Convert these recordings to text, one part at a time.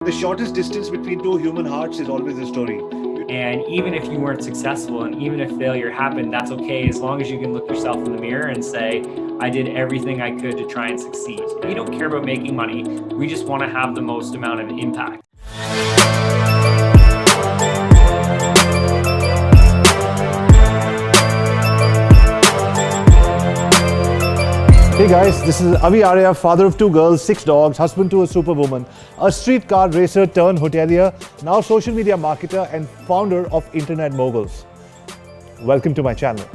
The shortest distance between two human hearts is always a story. And even if you weren't successful and even if failure happened, that's okay, as long as you can look yourself in the mirror and say, I did everything I could to try and succeed. We don't care about making money. We just want to have the most amount of impact. Hey guys, this is AskAviArya, father of 2 girls, 6 dogs, husband to a superwoman, a street car racer turned hotelier, now social media marketer and founder of Internet Moguls. Welcome to my channel.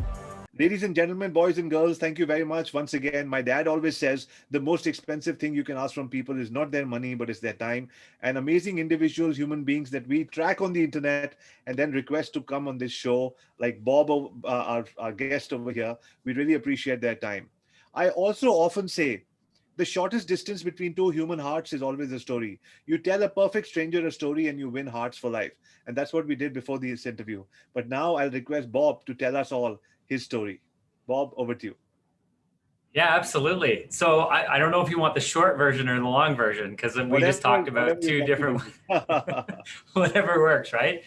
Ladies and gentlemen, boys and girls, thank you very much once again. My dad always says the most expensive thing you can ask from people is not their money, but it's their time. And amazing individuals, human beings that we track on the internet and then request to come on this show, like Bob, our guest over here, we really appreciate their time. I also often say the shortest distance between two human hearts is always a story. You tell a perfect stranger a story and you win hearts for life. And that's what we did before this interview. But now I'll request Bob to tell us all his story. Bob, over to you. Yeah, absolutely. So I don't know if you want the short version or the long version, because we just talked about two different, whatever works, right?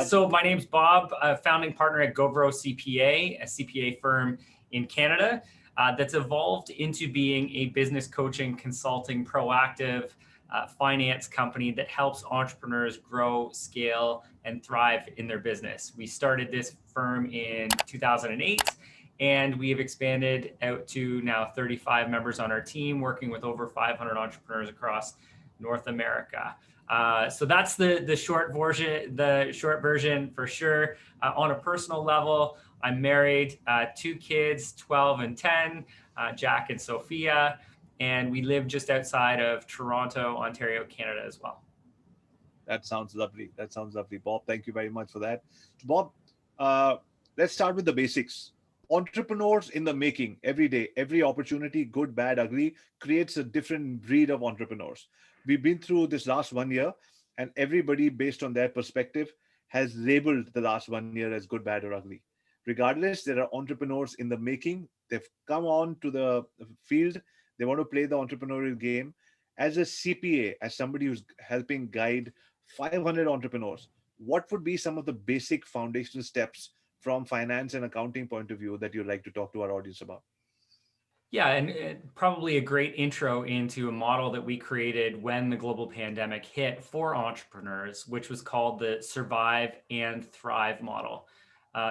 So my name's Bob, founding partner at Gauvreau CPA, a CPA firm in Canada. That's evolved into being a business coaching, consulting, proactive finance company that helps entrepreneurs grow, scale, and thrive in their business. We started this firm in 2008, and we have expanded out to now 35 members on our team, working with over 500 entrepreneurs across North America. So that's the short version for sure. On a personal level, I'm married, 2 kids, 12 and 10, Jack and Sophia, and we live just outside of Toronto, Ontario, Canada as well. That sounds lovely. That sounds lovely, Bob. Thank you very much for that. Bob, let's start with the basics. Entrepreneurs in the making every day, every opportunity, good, bad, ugly, creates a different breed of entrepreneurs. We've been through this last 1 year, and everybody, based on their perspective, has labeled the last 1 year as good, bad, or ugly. Regardless, there are entrepreneurs in the making. They've come on to the field. They want to play the entrepreneurial game. As a CPA, as somebody who's helping guide 500 entrepreneurs, what would be some of the basic foundational steps from finance and accounting point of view that you'd like to talk to our audience about? Yeah, and probably a great intro into a model that we created when the global pandemic hit for entrepreneurs, which was called the Survive and Thrive model.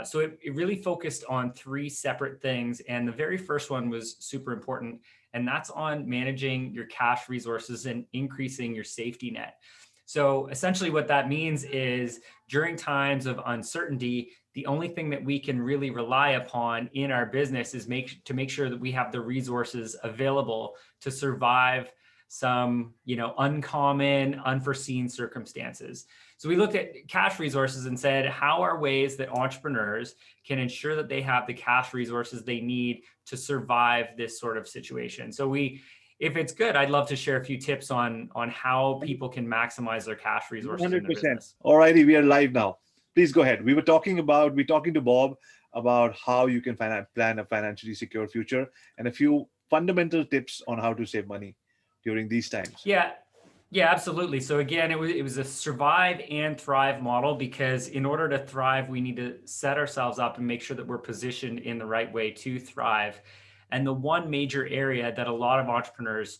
So it really focused on 3 separate things. And the very first one was super important, and that's on managing your cash resources and increasing your safety net. So essentially what that means is during times of uncertainty, the only thing that we can really rely upon in our business is to make sure that we have the resources available to survive some, uncommon, unforeseen circumstances. So we looked at cash resources and said, how are ways that entrepreneurs can ensure that they have the cash resources they need to survive this sort of situation? So if it's good, I'd love to share a few tips on how people can maximize their cash resources 100%. in their business. All righty, we are live now. Please go ahead. We're talking to Bob about how you can plan a financially secure future and a few fundamental tips on how to save money during these times. Yeah, absolutely. So again, it was a survive and thrive model, because in order to thrive, we need to set ourselves up and make sure that we're positioned in the right way to thrive. And the one major area that a lot of entrepreneurs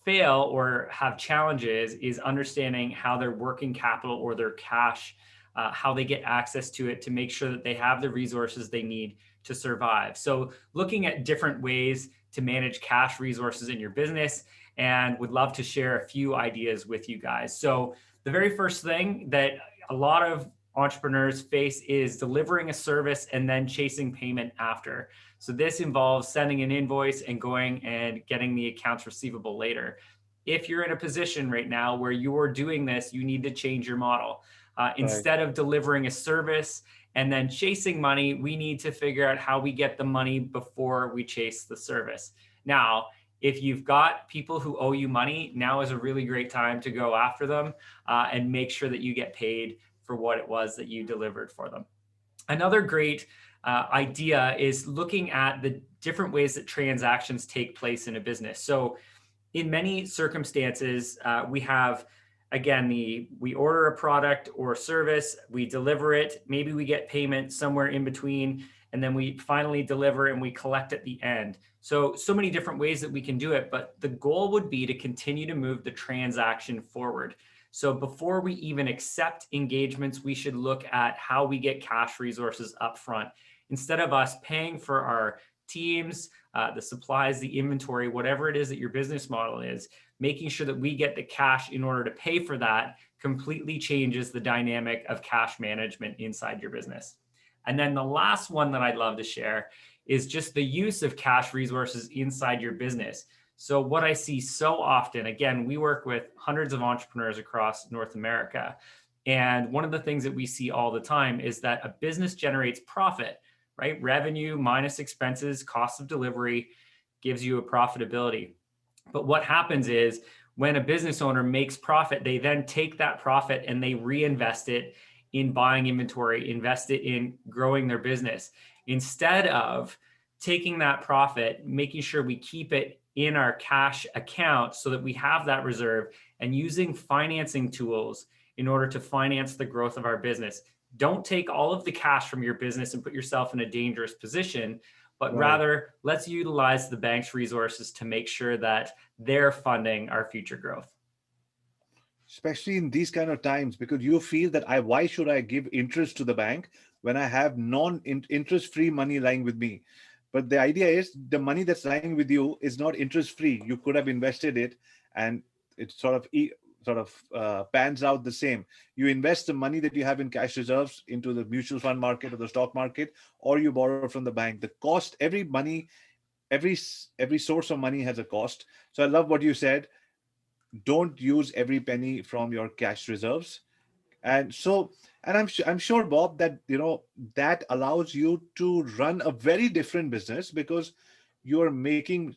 fail or have challenges is understanding how their working capital or their cash, how they get access to it to make sure that they have the resources they need to survive. So looking at different ways to manage cash resources in your business, and would love to share a few ideas with you guys. So the very first thing that a lot of entrepreneurs face is delivering a service and then chasing payment after. So this involves sending an invoice and going and getting the accounts receivable later. If you're in a position right now where you're doing this, you need to change your model. Instead of delivering a service and then chasing money, we need to figure out how we get the money before we chase the service. Now, if you've got people who owe you money, now is a really great time to go after them and make sure that you get paid for what it was that you delivered for them. Another great idea is looking at the different ways that transactions take place in a business. So in many circumstances, we have again, we order a product or service, we deliver it, maybe we get payment somewhere in between, and then we finally deliver and we collect at the end. So many different ways that we can do it, but the goal would be to continue to move the transaction forward. So before we even accept engagements, we should look at how we get cash resources upfront. Instead of us paying for our teams, the supplies, the inventory, whatever it is that your business model is, making sure that we get the cash in order to pay for that completely changes the dynamic of cash management inside your business. And then the last one that I'd love to share is just the use of cash resources inside your business. So what I see so often, again, we work with hundreds of entrepreneurs across North America. And one of the things that we see all the time is that a business generates profit, right? Revenue minus expenses, cost of delivery gives you a profitability. But what happens is when a business owner makes profit, they then take that profit and they reinvest it in buying inventory, invest it in growing their business, instead of taking that profit, making sure we keep it in our cash account so that we have that reserve, and using financing tools in order to finance the growth of our business. Don't take all of the cash from your business and put yourself in a dangerous position, but rather let's utilize the bank's resources to make sure that they're funding our future growth. Especially in these kind of times, because you feel that why should I give interest to the bank when I have non-interest free money lying with me? But the idea is the money that's lying with you is not interest free. You could have invested it, and it sort of pans out the same. You invest the money that you have in cash reserves into the mutual fund market or the stock market, or you borrow from the bank. The cost, every source of money has a cost. So I love what you said. Don't use every penny from your cash reserves. And I'm sure, Bob, that that allows you to run a very different business, because you're making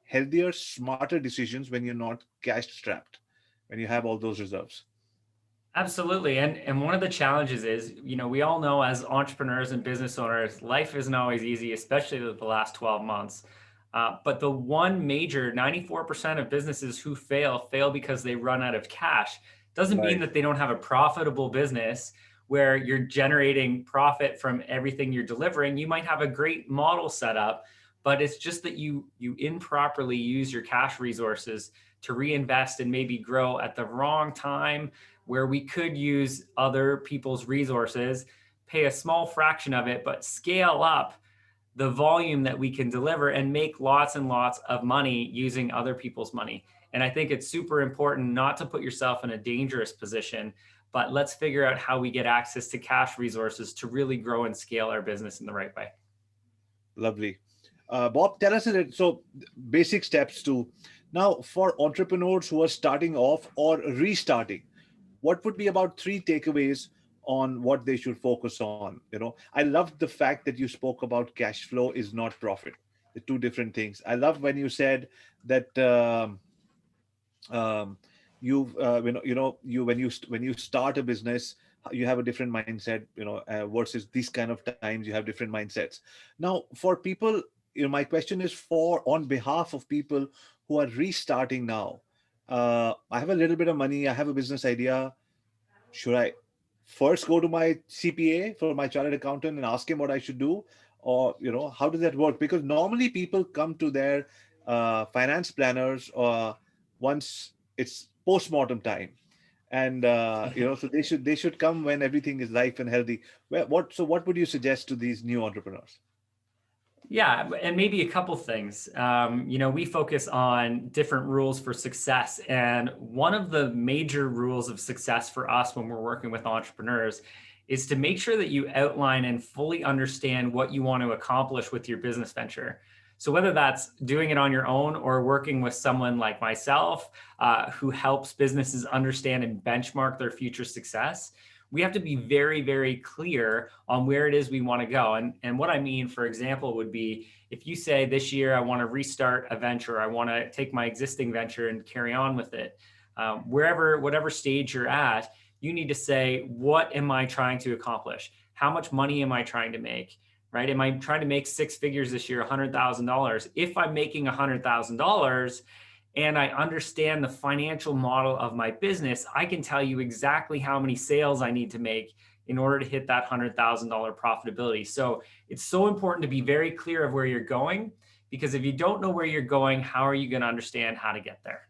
healthier, smarter decisions when you're not cash strapped, when you have all those reserves. Absolutely. And one of the challenges is, we all know as entrepreneurs and business owners, life isn't always easy, especially the last 12 months. But the one major 94% of businesses who fail because they run out of cash. Doesn't mean that they don't have a profitable business where you're generating profit from everything you're delivering. You might have a great model set up, but it's just that you improperly use your cash resources to reinvest and maybe grow at the wrong time, where we could use other people's resources, pay a small fraction of it, but scale up the volume that we can deliver and make lots and lots of money using other people's money. And I think it's super important not to put yourself in a dangerous position, but let's figure out how we get access to cash resources to really grow and scale our business in the right way. Lovely. Bob, tell us so basic steps to now for entrepreneurs who are starting off or restarting. What would be about 3 takeaways on what they should focus on? I loved the fact that you spoke about cash flow is not profit. The 2 different things. I love when you said that when you start a business, you have a different mindset, versus these kind of times you have different mindsets. Now, for people, my question is on behalf of people who are restarting now. I have a little bit of money. I have a business idea. Should I first go to my CPA, for my chartered accountant, and ask him what I should do? Or, how does that work? Because normally people come to their finance planners once it's post-mortem time. And, so they should come when everything is life and healthy. So what would you suggest to these new entrepreneurs? Yeah, and maybe a couple things. We focus on different rules for success. And one of the major rules of success for us when we're working with entrepreneurs is to make sure that you outline and fully understand what you want to accomplish with your business venture. So whether that's doing it on your own or working with someone like myself, who helps businesses understand and benchmark their future success, we have to be very, very clear on where it is we want to go. And what I mean, for example, would be if you say this year, I want to restart a venture, I want to take my existing venture and carry on with it. Whatever stage you're at, you need to say, what am I trying to accomplish? How much money am I trying to make? Right? Am I trying to make 6 figures this year, $100,000? If I'm making $100,000 and I understand the financial model of my business, I can tell you exactly how many sales I need to make in order to hit that $100,000 profitability. So it's so important to be very clear of where you're going, because if you don't know where you're going, how are you going to understand how to get there?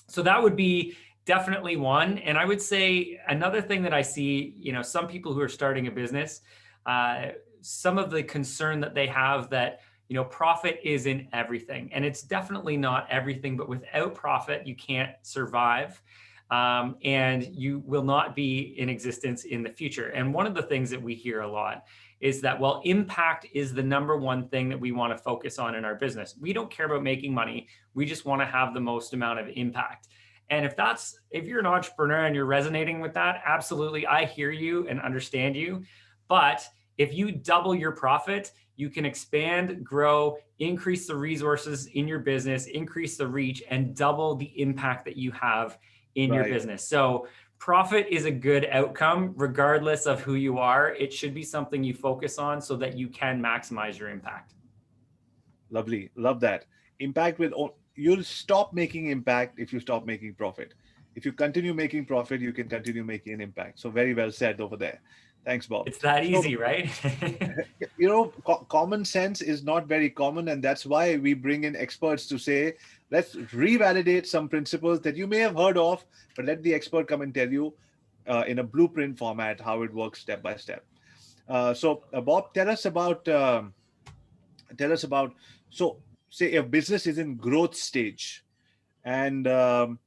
So that would be definitely one. And I would say another thing that I see, some people who are starting a business, some of the concern that they have that, profit isn't everything. And it's definitely not everything, but without profit, you can't survive. And you will not be in existence in the future. And one of the things that we hear a lot is that, well, impact is the number one thing that we want to focus on in our business. We don't care about making money. We just want to have the most amount of impact. And if you're an entrepreneur and you're resonating with that, absolutely, I hear you and understand you. But if you double your profit, you can expand, grow, increase the resources in your business, increase the reach, and double the impact that you have in your business. So profit is a good outcome, regardless of who you are. It should be something you focus on so that you can maximize your impact. Lovely. Love that. You'll stop making impact if you stop making profit. If you continue making profit, you can continue making an impact. So very well said over there. Thanks, Bob. It's that easy, right? Common sense is not very common. And that's why we bring in experts to say, let's revalidate some principles that you may have heard of, but let the expert come and tell you in a blueprint format how it works step by step. So Bob, tell us about, so say a business is in growth stage, and do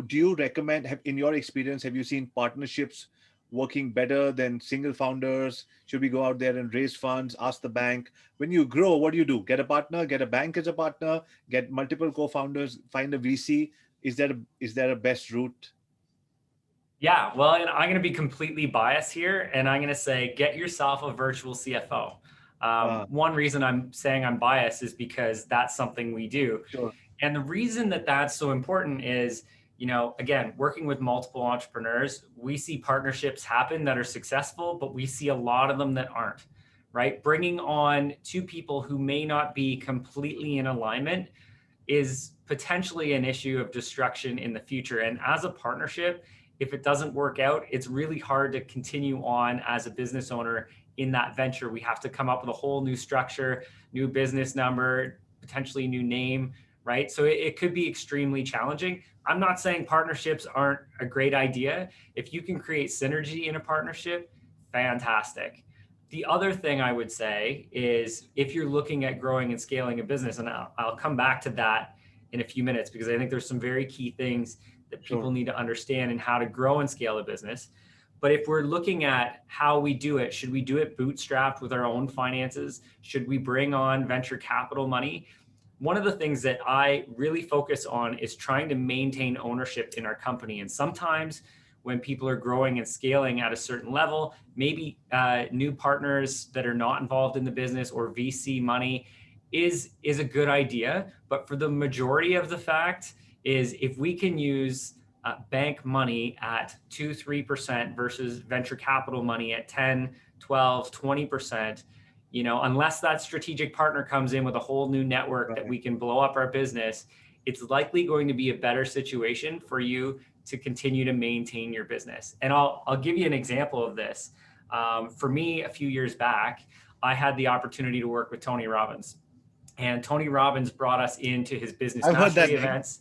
you recommend, in your experience, have you seen partnerships working better than single founders? Should we go out there and raise funds, ask the bank? When you grow, what do? Get a partner, get a bank as a partner, get multiple co-founders, find a VC? Is there a best route? Yeah, well, and I'm going to be completely biased here, and I'm going to say, get yourself a virtual CFO. One reason I'm saying I'm biased is because that's something we do. Sure. And the reason that that's so important is, again, working with multiple entrepreneurs, we see partnerships happen that are successful, but we see a lot of them that aren't, right? Bringing on two people who may not be completely in alignment is potentially an issue of destruction in the future. And as a partnership, if it doesn't work out, it's really hard to continue on as a business owner in that venture. We have to come up with a whole new structure, new business number, potentially new name, right? So it could be extremely challenging. I'm not saying partnerships aren't a great idea. If you can create synergy in a partnership, fantastic. The other thing I would say is, if you're looking at growing and scaling a business, and I'll come back to that in a few minutes, because I think there's some very key things that people need to understand in how to grow and scale a business. But if we're looking at how we do it, should we do it bootstrapped with our own finances? Should we bring on venture capital money? One of the things that I really focus on is trying to maintain ownership in our company. And sometimes when people are growing and scaling at a certain level, maybe new partners that are not involved in the business or VC money is a good idea. But for the majority of the fact is, if we can use bank money at 2-3% versus venture capital money at 10, 12, 20%, unless that strategic partner comes in with a whole new network that we can blow up our business, it's likely going to be a better situation for you to continue to maintain your business. And I'll give you an example of this. For me, a few years back, I had the opportunity to work with Tony Robbins. And Tony Robbins brought us into his business mastery events.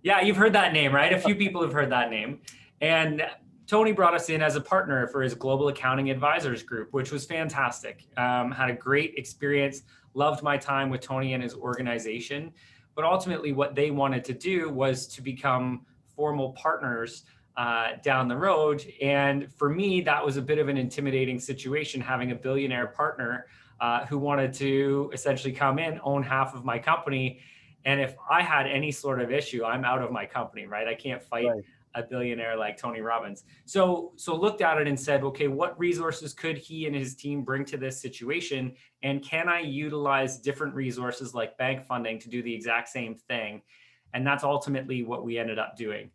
Yeah, you've heard that name, right? A few people have heard that name. And Tony brought us in as a partner for his Global Accounting Advisors group, which was fantastic. Had a great experience, loved my time with Tony and his organization. But ultimately, what they wanted to do was to become formal partners down the road. And for me, that was a bit of an intimidating situation, having a billionaire partner who wanted to essentially come in, own half of my company. And if I had any sort of issue, I'm out of my company, right? I can't fight a billionaire like Tony Robbins. So looked at it and said, okay, what resources could he and his team bring to this situation? And can I utilize different resources like bank funding to do the exact same thing? And that's ultimately what we ended up doing.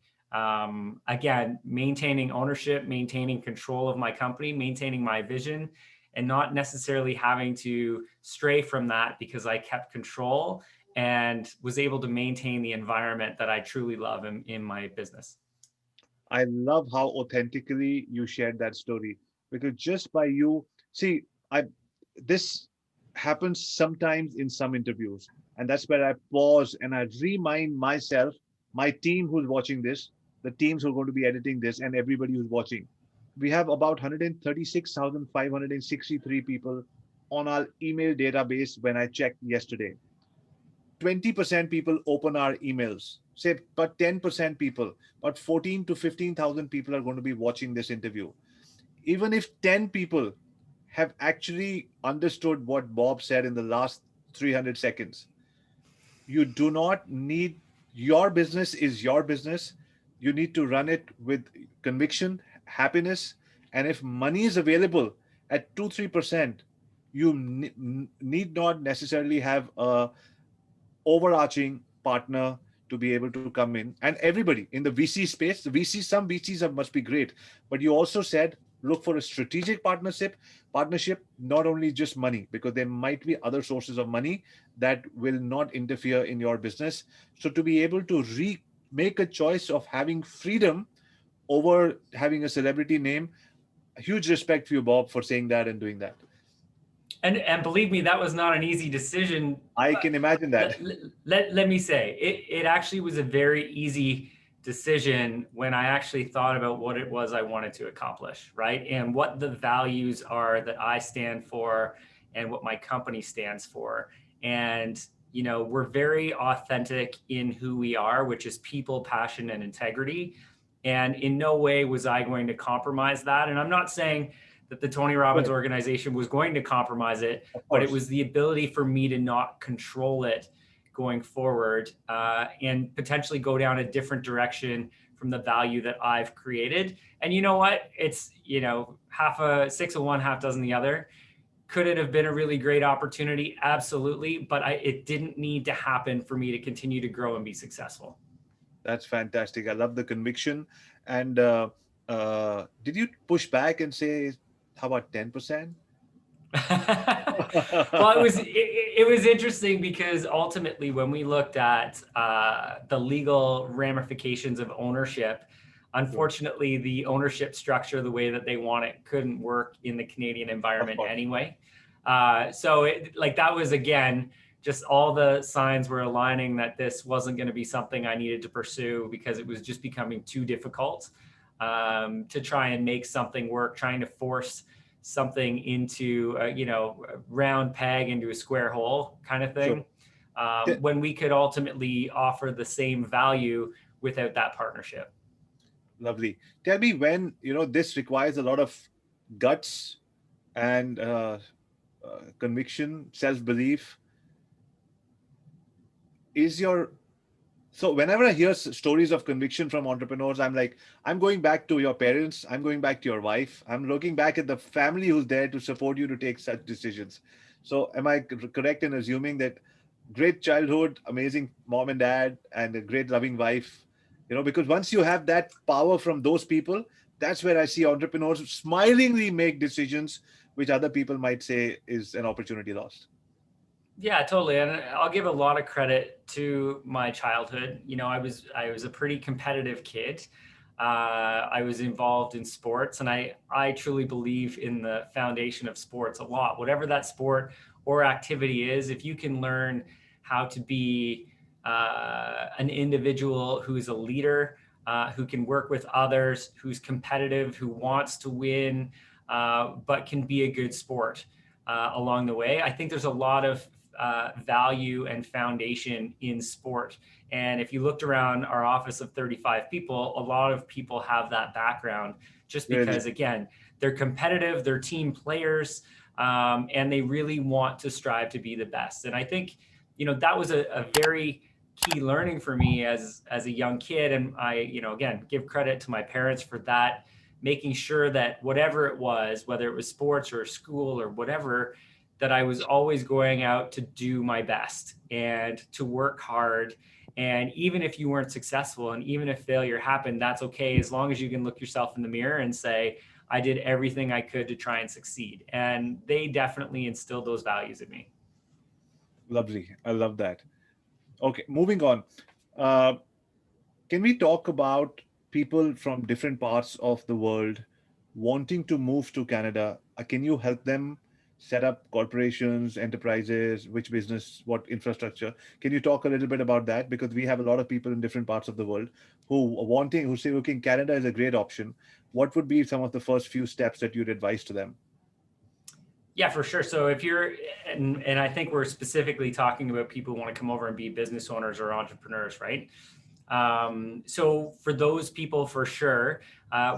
Again, maintaining ownership, maintaining control of my company, maintaining my vision, and not necessarily having to stray from that because I kept control and was able to maintain the environment that I truly love in my business. I love how authentically you shared that story, because just by you, see, I this happens sometimes in some interviews, and that's where I pause and I remind myself, my team who's watching this, the teams who are going to be editing this, and everybody who's watching. We have about 136,563 people on our email database when I checked yesterday. 20% people open our emails, say, but 10% people, but 14 to 15,000 people are going to be watching this interview. Even if 10 people have actually understood what Bob said in the last 300 seconds, you do not need, your business is your business. You need to run it with conviction, happiness. And if money is available at 2 3%, you need not necessarily have a overarching partner to be able to come in. And everybody in the VC space, the VC, some VCs must be great, but you also said look for a strategic partnership, not only just money, because there might be other sources of money that will not interfere in your business. So to be able to make a choice of having freedom over having a celebrity name, huge respect for you, Bob, for saying that and doing that. And believe me, that was not an easy decision. I can imagine that. Let me say, it actually was a very easy decision when I actually thought about what it was I wanted to accomplish, right? And what the values are that I stand for and what my company stands for. And, you know, we're very authentic in who we are, which is people, passion, and integrity. And in no way was I going to compromise that. And I'm not saying that the Tony Robbins organization was going to compromise it, but it was the ability for me to not control it going forward and potentially go down a different direction from the value that I've created. And you know what? It's, you know, six of one, half dozen the other. Could it have been a really great opportunity? Absolutely. But it didn't need to happen for me to continue to grow and be successful. That's fantastic. I love the conviction. And did you push back and say, how about 10%? Well, it was interesting because ultimately, when we looked at the legal ramifications of ownership, unfortunately, the ownership structure, the way that they want it, couldn't work in the Canadian environment anyway. So that was, again, just all the signs were aligning that this wasn't going to be something I needed to pursue because it was just becoming too difficult to try and make something work, trying to force something into a round peg into a square hole kind of thing. When we could ultimately offer the same value without that partnership. Lovely. Tell me, when, this requires a lot of guts and conviction, self-belief. So whenever I hear stories of conviction from entrepreneurs, I'm like, I'm going back to your parents. I'm going back to your wife. I'm looking back at the family who's there to support you to take such decisions. So am I correct in assuming that great childhood, amazing mom and dad, and a great loving wife, because once you have that power from those people, that's where I see entrepreneurs smilingly make decisions which other people might say is an opportunity lost. Yeah, totally. And I'll give a lot of credit to my childhood. I was a pretty competitive kid. I was involved in sports, and I truly believe in the foundation of sports a lot. Whatever that sport or activity is, if you can learn how to be an individual who's a leader, who can work with others, who's competitive, who wants to win, but can be a good sport along the way. I think there's a lot of value and foundation in sport. And if you looked around our office of 35 people, a lot of people have that background just because, again, they're competitive, they're team players, and they really want to strive to be the best. And I think, that was a very key learning for me as a young kid. And I, again, give credit to my parents for that, making sure that whatever it was, whether it was sports or school or whatever, that I was always going out to do my best and to work hard. And even if you weren't successful and even if failure happened, that's okay, as long as you can look yourself in the mirror and say, I did everything I could to try and succeed. And they definitely instilled those values in me. Lovely. I love that. Okay, moving on. Uh, can we talk about people from different parts of the world wanting to move to Canada? Can you help them set up corporations, enterprises, which business, what infrastructure? Can you talk a little bit about that? Because we have a lot of people in different parts of the world who say, okay, Canada is a great option. What would be some of the first few steps that you'd advise to them? Yeah, for sure. So if you're, and I think we're specifically talking about people who want to come over and be business owners or entrepreneurs, right? So for those people, for sure,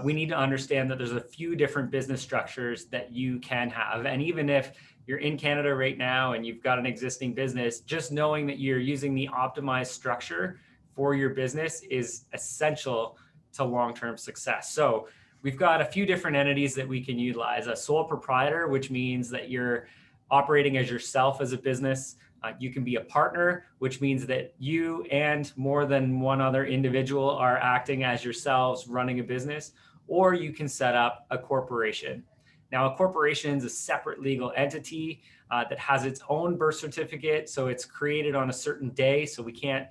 we need to understand that there's a few different business structures that you can have. And even if you're in Canada right now and you've got an existing business, just knowing that you're using the optimized structure for your business is essential to long-term success. So we've got a few different entities that we can utilize. A sole proprietor, which means that you're operating as yourself as a business. You can be a partner, which means that you and more than one other individual are acting as yourselves running a business, or you can set up a corporation. Now, a corporation is a separate legal entity that has its own birth certificate. So it's created on a certain day. So we can't,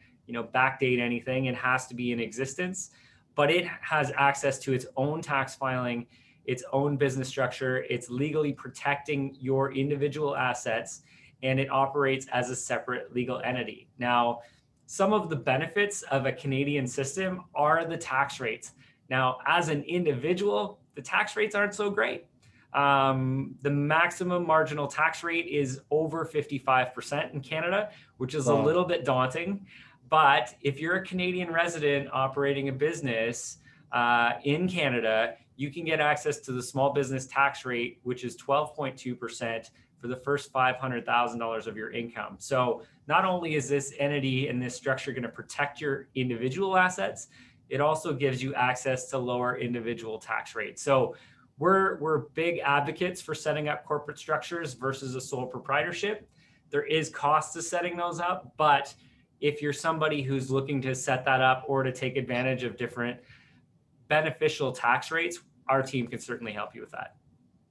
backdate anything. It has to be in existence, but it has access to its own tax filing, its own business structure. It's legally protecting your individual assets, and it operates as a separate legal entity. Now, some of the benefits of a Canadian system are the tax rates. Now, as an individual, the tax rates aren't so great. The maximum marginal tax rate is over 55% in Canada, which is a Wow. little bit daunting. But if you're a Canadian resident operating a business in Canada, you can get access to the small business tax rate, which is 12.2% for the first $500,000 of your income. So not only is this entity and this structure going to protect your individual assets, it also gives you access to lower individual tax rates. So we're big advocates for setting up corporate structures versus a sole proprietorship. There is cost to setting those up, but if you're somebody who's looking to set that up or to take advantage of different beneficial tax rates, our team can certainly help you with that.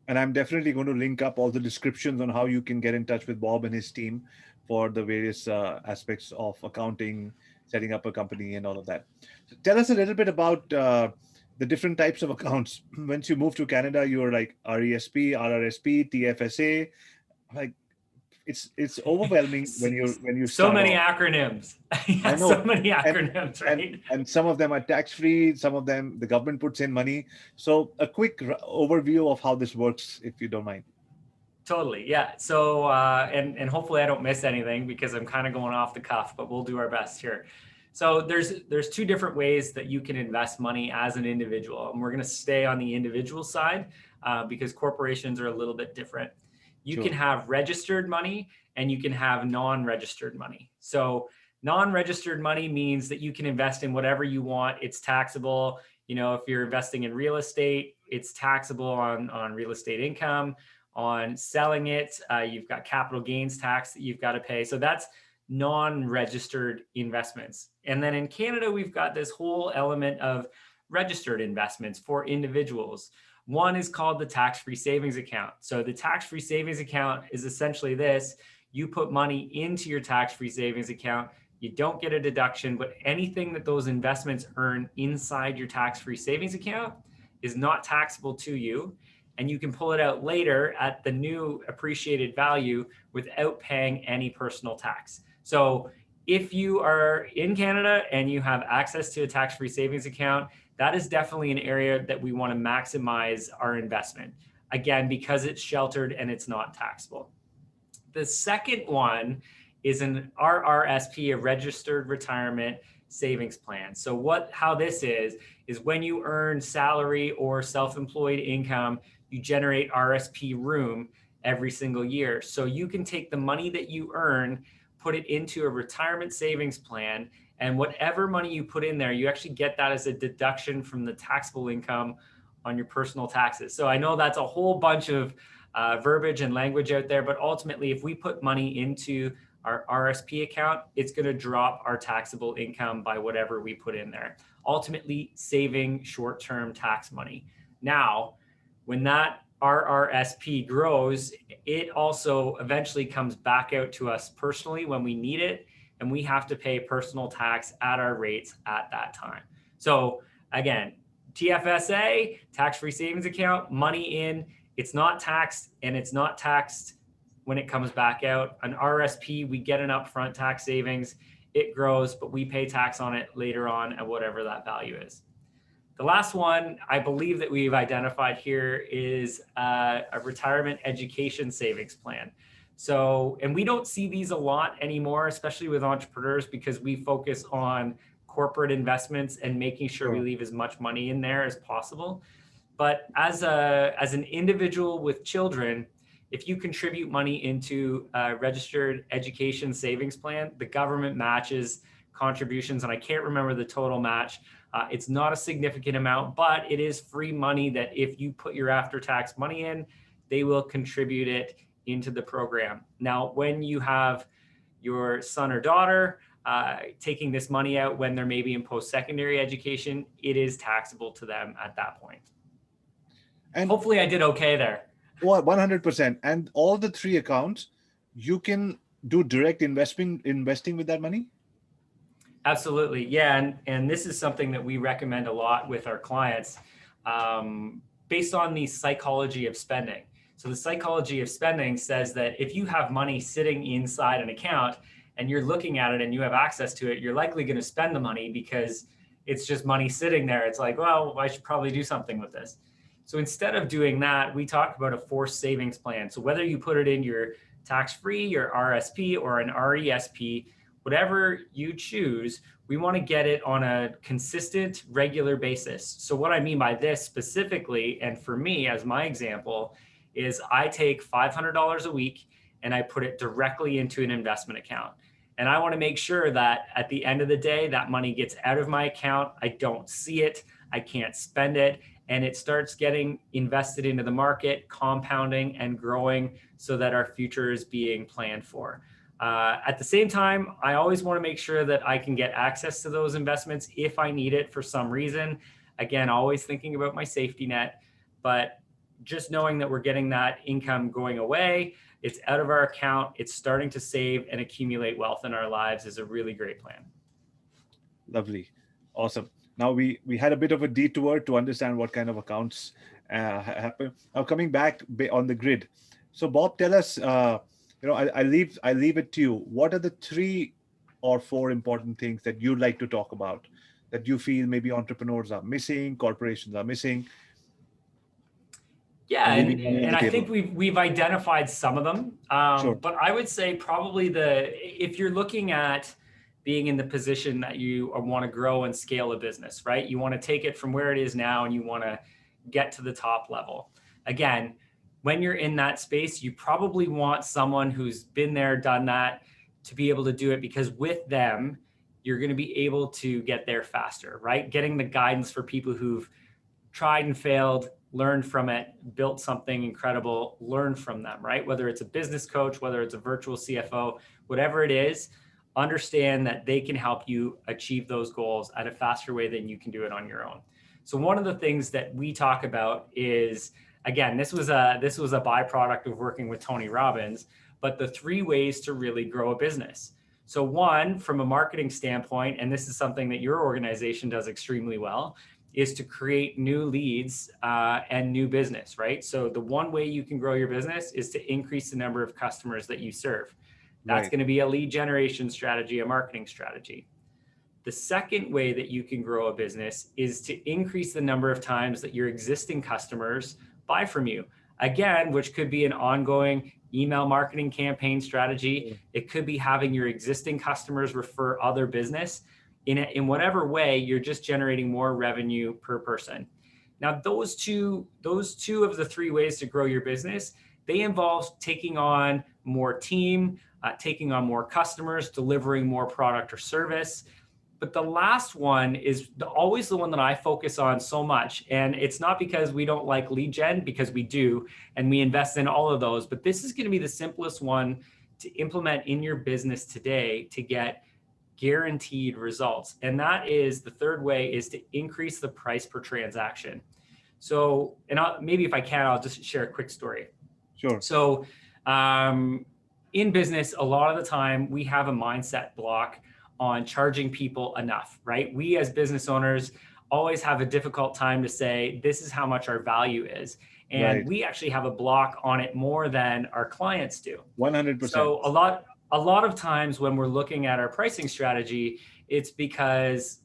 And I'm definitely going to link up all the descriptions on how you can get in touch with Bob and his team for the various aspects of accounting, setting up a company, and all of that. So tell us a little bit about the different types of accounts. Once you move to Canada, you're like RESP, RRSP, TFSA. Like it's overwhelming when you So start many off. acronyms. I Yeah, so know. many And acronyms, right? and some of them are tax free, some of them the government puts in money. So a quick overview of how this works, if you don't mind. Totally. Yeah. So, and hopefully I don't miss anything because I'm kind of going off the cuff, but we'll do our best here. So there's two different ways that you can invest money as an individual, and we're going to stay on the individual side because corporations are a little bit different. You can Sure. have registered money and you can have non-registered money. So non-registered money means that you can invest in whatever you want. It's taxable. If you're investing in real estate, it's taxable on real estate income. On selling it, you've got capital gains tax that you've got to pay. So that's non-registered investments. And then in Canada, we've got this whole element of registered investments for individuals. One is called the tax-free savings account. So the tax-free savings account is essentially this: you put money into your tax-free savings account, you don't get a deduction, but anything that those investments earn inside your tax-free savings account is not taxable to you. And you can pull it out later at the new appreciated value without paying any personal tax. So if you are in Canada and you have access to a tax-free savings account, that is definitely an area that we want to maximize our investment. Again, because it's sheltered and it's not taxable. The second one is an RRSP, a registered retirement savings plan. So how this is when you earn salary or self-employed income, you generate RSP room every single year. So you can take the money that you earn, put it into a retirement savings plan, and whatever money you put in there, you actually get that as a deduction from the taxable income on your personal taxes. So I know that's a whole bunch of verbiage and language out there, but ultimately, if we put money into our RSP account, it's going to drop our taxable income by whatever we put in there, ultimately saving short-term tax money. Now, when that RRSP grows, it also eventually comes back out to us personally when we need it. and we have to pay personal tax at our rates at that time. So again, TFSA, tax-free savings account, money in, it's not taxed, and it's not taxed when it comes back out. An RSP, we get an upfront tax savings, it grows, but we pay tax on it later on at whatever that value is. The last one I believe that we've identified here is a retirement education savings plan. So, and we don't see these a lot anymore, especially with entrepreneurs, because we focus on corporate investments and making sure we leave as much money in there as possible. But as an individual with children, if you contribute money into a registered education savings plan, the government matches contributions, and I can't remember the total match. It's not a significant amount, but it is free money that if you put your after-tax money in, they will contribute it into the program. Now, when you have your son or daughter taking this money out when they're maybe in post-secondary education, it is taxable to them at that point. And hopefully I did okay there. Well, 100%. And all the three accounts, you can do direct investing with that money? Absolutely. Yeah. And this is something that we recommend a lot with our clients based on the psychology of spending. So the psychology of spending says that if you have money sitting inside an account and you're looking at it and you have access to it, you're likely going to spend the money because it's just money sitting there. It's like, well, I should probably do something with this. So instead of doing that, we talk about a forced savings plan. So whether you put it in your tax-free, your RSP, or an RESP, whatever you choose, we want to get it on a consistent, regular basis. So what I mean by this specifically, and for me as my example, is I take $500 a week and I put it directly into an investment account. And I want to make sure that at the end of the day, that money gets out of my account. I don't see it. I can't spend it. And it starts getting invested into the market, compounding and growing so that our future is being planned for. At the same time, I always want to make sure that I can get access to those investments if I need it for some reason. Again, always thinking about my safety net, but just knowing that we're getting that income going away, it's out of our account, it's starting to save and accumulate wealth in our lives is a really great plan. Lovely. Awesome. Now we had a bit of a detour to understand what kind of accounts happen. Now coming back on the grid. So Bob, tell us, I leave it to you. What are the 3 or 4 important things that you'd like to talk about that you feel maybe entrepreneurs are missing, corporations are missing? Yeah, and I think we've identified some of them. Sure. But I would say probably if you're looking at being in the position that you want to grow and scale a business, right? You want to take it from where it is now and you want to get to the top level. Again, when you're in that space, you probably want someone who's been there, done that, to be able to do it, because with them, you're going to be able to get there faster, right? Getting the guidance for people who've tried and failed, learned from it, built something incredible, learn from them, right? Whether it's a business coach, whether it's a virtual CFO, whatever it is, understand that they can help you achieve those goals at a faster way than you can do it on your own. So one of the things that we talk about is, again, this was a byproduct of working with Tony Robbins, but the 3 ways to really grow a business. So one, from a marketing standpoint, and this is something that your organization does extremely well, is to create new leads and new business, right? So the one way you can grow your business is to increase the number of customers that you serve. That's going to be a lead generation strategy, a marketing strategy. The second way that you can grow a business is to increase the number of times that your existing customers buy from you. Again, which could be an ongoing email marketing campaign strategy. It could be having your existing customers refer other business. In whatever way, you're just generating more revenue per person. Now, those two of the 3 ways to grow your business, they involve taking on more team, taking on more customers, delivering more product or service. But the last one is always the one that I focus on so much. And it's not because we don't like lead gen, because we do, and we invest in all of those. But this is going to be the simplest one to implement in your business today to get guaranteed results. And that is the 3rd way, is to increase the price per transaction. So, and maybe if I can, I'll just share a quick story. Sure. So, in business, a lot of the time we have a mindset block on charging people enough, right? We as business owners always have a difficult time to say, this is how much our value is. And Right. we actually have a block on it more than our clients do. 100%. So a lot of times when we're looking at our pricing strategy, it's because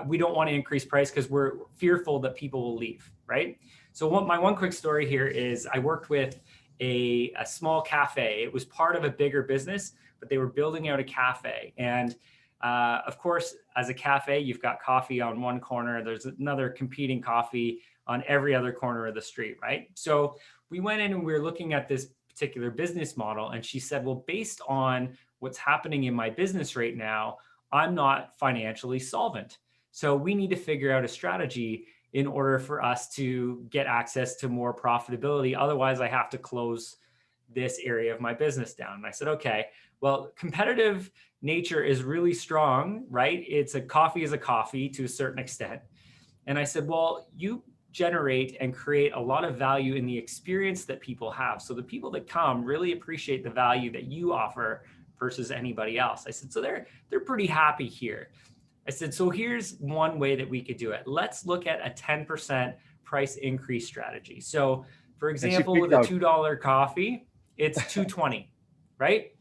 we don't want to increase price because we're fearful that people will leave, right? So my one quick story here is I worked with a small cafe. It was part of a bigger business, but they were building out a cafe. And of course, as a cafe, you've got coffee on one corner. There's another competing coffee on every other corner of the street, right? So we went in and we were looking at this particular business model. And she said, well, based on what's happening in my business right now, I'm not financially solvent. So we need to figure out a strategy in order for us to get access to more profitability. Otherwise, I have to close this area of my business down. And I said, okay, well, competitive nature is really strong, right? It's a coffee is a coffee to a certain extent. And I said, well, you generate and create a lot of value in the experience that people have. So the people that come really appreciate the value that you offer versus anybody else. I said, so they're pretty happy here. I said, so here's one way that we could do it. Let's look at a 10% price increase strategy. So for example, with a $2 coffee, it's $2.20, right?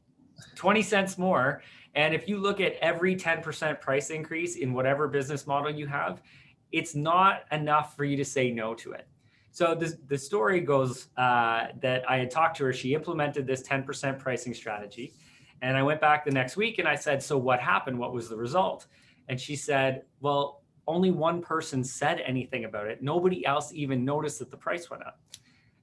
20 cents more. And if you look at every 10% price increase in whatever business model you have, it's not enough for you to say no to it. So the story goes that I had talked to her. She implemented this 10% pricing strategy. And I went back the next week and I said, so what happened? What was the result? And she said, well, only one person said anything about it. Nobody else even noticed that the price went up.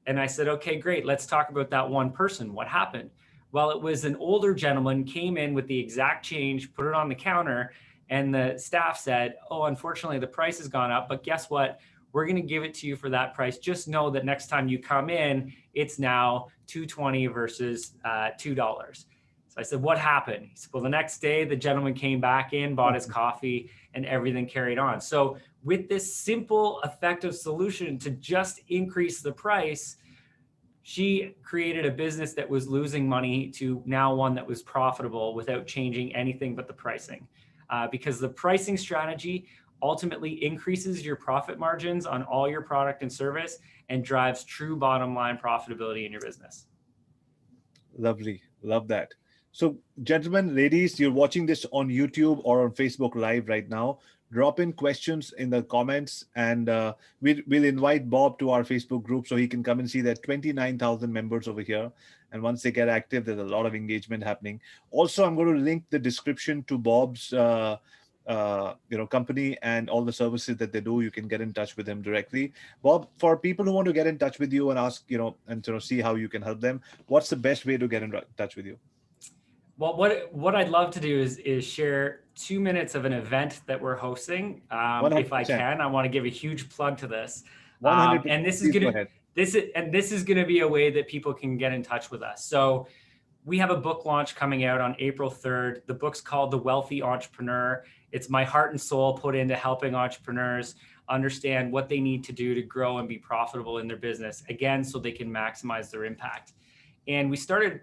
And I said, okay, great. Let's talk about that one person. What happened? Well, it was an older gentleman came in with the exact change, put it on the counter, and the staff said, oh, unfortunately, the price has gone up, but guess what? We're going to give it to you for that price. Just know that next time you come in, it's now $2.20 versus $2. So I said, what happened? He said, well, the next day, the gentleman came back in, bought his coffee, and everything carried on. So with this simple, effective solution to just increase the price, she created a business that was losing money to now one that was profitable without changing anything but the pricing. Because the pricing strategy ultimately increases your profit margins on all your product and service and drives true bottom line profitability in your business. Lovely. Love that. So gentlemen, ladies, you're watching this on YouTube or on Facebook Live right now. Drop in questions in the comments and we'll invite Bob to our Facebook group so he can come and see that 29,000 members over here. And once they get active, there's a lot of engagement happening. Also, I'm going to link the description to Bob's company and all the services that they do. You can get in touch with him directly. Bob, for people who want to get in touch with you and ask, and see how you can help them, what's the best way to get in touch with you? Well, what I'd love to do is share 2 minutes of an event that we're hosting. If I can, I want to give a huge plug to this. 100%. And this is gonna be a way that people can get in touch with us. So we have a book launch coming out on April 3rd. The book's called The Wealthy Entrepreneur. It's my heart and soul put into helping entrepreneurs understand what they need to do to grow and be profitable in their business, again, so they can maximize their impact. And we started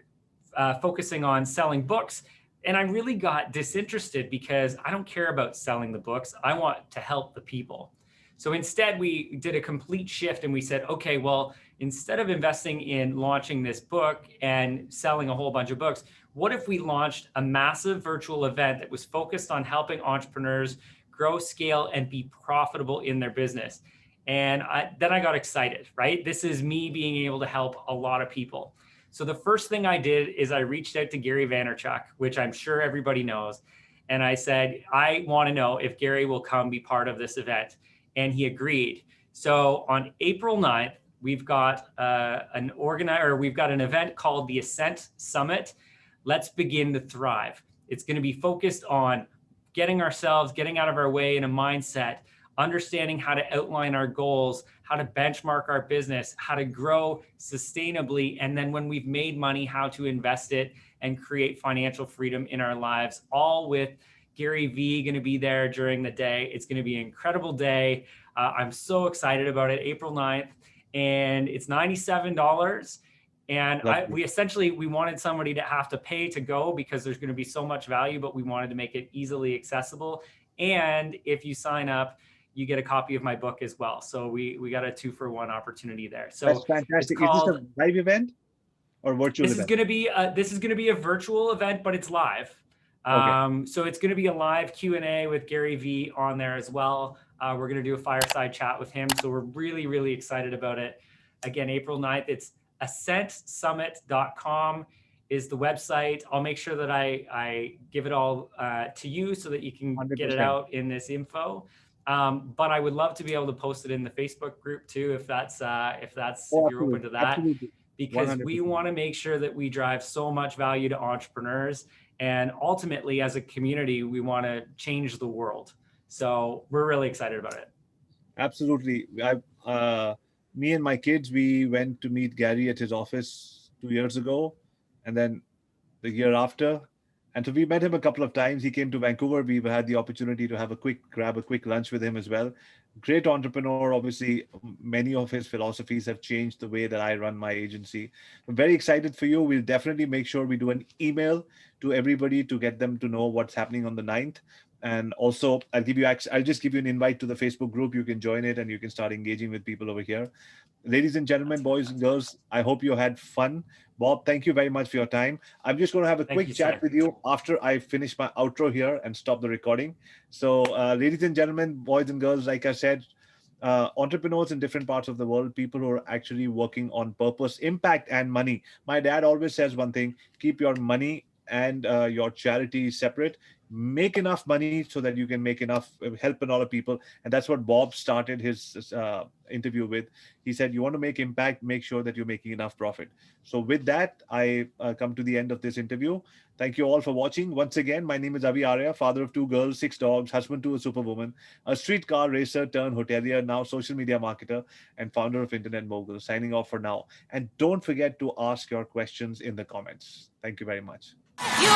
focusing on selling books. And I really got disinterested because I don't care about selling the books. I want to help the people. So instead, we did a complete shift and we said, okay, well, instead of investing in launching this book and selling a whole bunch of books, what if we launched a massive virtual event that was focused on helping entrepreneurs grow, scale, and be profitable in their business? And then I got excited, right? This is me being able to help a lot of people. So the first thing I did is I reached out to Gary Vaynerchuk, which I'm sure everybody knows. And I said, I want to know if Gary will come be part of this event. And he agreed. So on April 9th, we've got we've got an event called the Ascent Summit. Let's begin to thrive. It's going to be focused on getting out of our way in a mindset, understanding how to outline our goals, how to benchmark our business, how to grow sustainably, and then when we've made money, how to invest it and create financial freedom in our lives, all with Gary V going to be there during the day. It's going to be an incredible day. I'm so excited about it. April 9th, and it's $97. And Lovely. we wanted somebody to have to pay to go because there's going to be so much value, but we wanted to make it easily accessible. And if you sign up, you get a copy of my book as well. So we got a 2-for-1 opportunity there. So That's it's fantastic. Is this called, a live event or virtual this is event? going to be a virtual event, but it's live. Okay. So it's going to be a live Q&A with Gary V on there as well. We're going to do a fireside chat with him. So we're really, really excited about it. Again, April 9th, it's ascentsummit.com is the website. I'll make sure that I give it all to you so that you can 100%. get it out in this info. But I would love to be able to post it in the Facebook group too, if you're open to that. Absolutely. Because 100%. we want to make sure that we drive so much value to entrepreneurs. And ultimately, as a community, we want to change the world. So we're really excited about it. Absolutely. Me and my kids, we went to meet Gary at his office 2 years ago, and then the year after. And so we met him a couple of times. He came to Vancouver. We had the opportunity to grab a quick lunch with him as well. Great entrepreneur. Obviously, many of his philosophies have changed the way that I run my agency. I'm very excited for you. We'll definitely make sure we do an email to everybody to get them to know what's happening on the 9th. And also, I'll just give you an invite to the Facebook group. You can join it and you can start engaging with people over here. Ladies and gentlemen, boys and girls, I hope you had fun. Bob, thank you very much for your time. I'm just going to have a quick chat with you after I finish my outro here and stop the recording. So, ladies and gentlemen, boys and girls, like I said, entrepreneurs in different parts of the world, people who are actually working on purpose, impact, and money. My dad always says one thing: keep your money and your charity separate. Make enough money so that you can make enough, help a lot of people. And that's what Bob started his interview with. He said, you want to make impact, make sure that you're making enough profit. So with that, I come to the end of this interview. Thank you all for watching. Once again, my name is AskAviArya, father of 2 girls, 6 dogs, husband to a superwoman, a streetcar racer turned hotelier, now social media marketer, and founder of Internet Mogul. Signing off for now. And don't forget to ask your questions in the comments. Thank you very much. You